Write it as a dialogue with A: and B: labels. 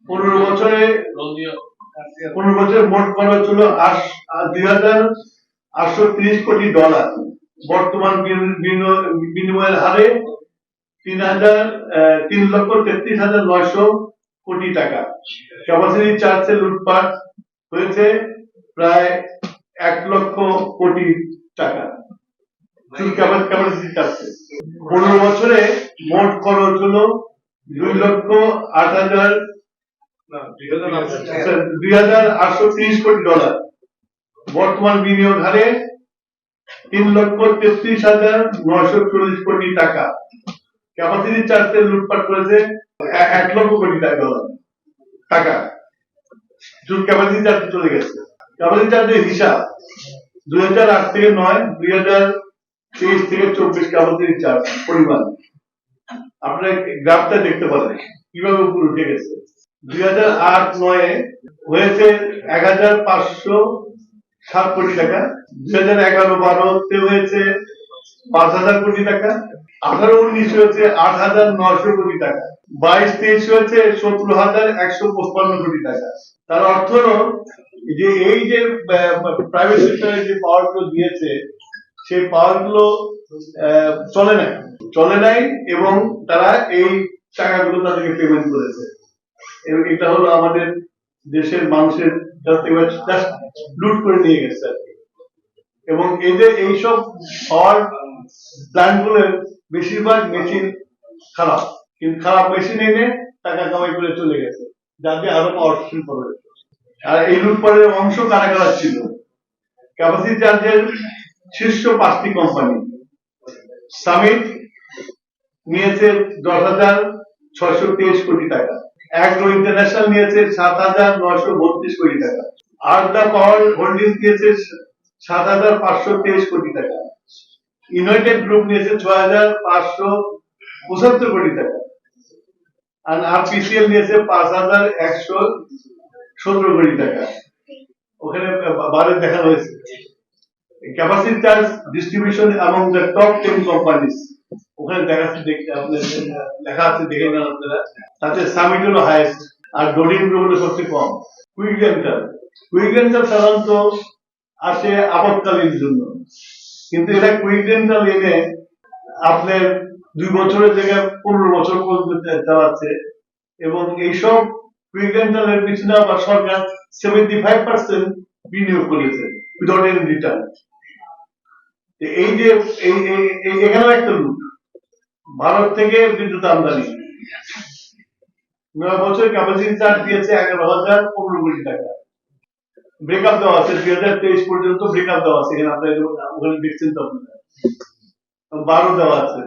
A: 15 বছরে 15 বছরে মোট খরচ হলো $2,830 কোটি। বর্তমান বিনিময়ের হারে 3,33,900 কোটি টাকা। ক্যাপাসিটি চার্জে লুটপাট হয়েছে প্রায় 1,00,000 কোটি টাকা। 15 বছরে মোট খরচ হলো $2,830 কোটি। বর্তমান বিনিয়োগ হারে 3,33,940 কোটি টাকা। ক্যাপাসিটি চার্জে লুটপাট করেছে 1,00,000 কোটি টাকা। ক্যাপাসিটি চার্জে চলে গেছে। ক্যাপাসিটি চার্জের হিসাব 2008 থেকে 9, 2023 থেকে 24 ক্যাপাসিটি চার্জ পরিমাণ আপনারা গ্রাফটা দেখতে পারেন কিভাবে উপরে উঠে গেছে। 2008-9 হয়েছে 1,507 কোটি টাকা। 2011-12 হয়েছে 5,000 কোটি টাকা। 18-19 হয়েছে 8,900 কোটি টাকা। 22-23 হয়েছে 17,155 কোটি টাকা। তার অর্থ হলো যে এই যে প্রাইভেট সেক্টরে যে পাওয়ার গুলো দিয়েছে সেই পাওয়ার গুলো চলে নাই এবং তারা এই টাকাগুলো তাদেরকে পেমেন্ট করেছে। এবং এটা হলো আমাদের দেশের মানুষের লুট করে নিয়ে গেছে আর কি। এবং এদের এইসব পাওয়ার প্ল্যান্ট গুলোর বেশিরভাগ মেশিন খারাপ, কিন্তু খারাপ মেশিন এনে টাকা কামাই করে চলে গেছে, যাতে আরো পাওয়ার শিল্প রয়েছে। আর এই লুটপাটের অংশ কারা কারা ছিল? ক্যাপাসিটি চার্জের শীর্ষ 5টি কোম্পানি। সামিট নিয়েছে 10,623 কোটি টাকা। অ্যাগ্রো ইন্টারন্যাশনাল নিয়েছে 7,932 কোটি টাকা। আরদা পাওয়ার হোল্ডিংস নিয়েছে 7,523 কোটি টাকা। ইউনাইটেড গ্রুপ নিয়েছে 6,575 কোটি টাকা। আর আরপিসিএল নিয়েছে 5,117 কোটি টাকা। ওখানে বারে দেখানো হয়েছে capacity charge distribution among the top 10 companies। ওখানে লেখা আছে, দেখে নেন আপনারা। তাতে সামিট হলো হাইয়েস্ট আর ডোরিন গ্রুপ হলো সবচেয়ে কম। কুইক রেন্টাল সাধারণত আসে আপৎকালীন জন্য, কিন্তু এটা কুইক রেন্টাল এনে আপনার 2 বছরের জায়গায় 15 বছর পর্যন্ত চালাচ্ছে। এবং এইসব কুইক রেন্টালের পিছনে আবার সরকার 75% বিনিয়োগ করেছে উইদাউট এনি রিটার্ন। এই যে এখানেও একটা লুট। ভারত থেকে বিদ্যুৎ আমদানি 9 বছর ক্যাপাসিটি চার্জ দিয়েছে 11,015 কোটি টাকা। ব্রেকআপ দেওয়া আছে 2023 পর্যন্ত ব্রেকআপ দেওয়া আছে। এখানে আপনারা ওখানে দেখছেন তো আপনারা 12 দেওয়া আছে।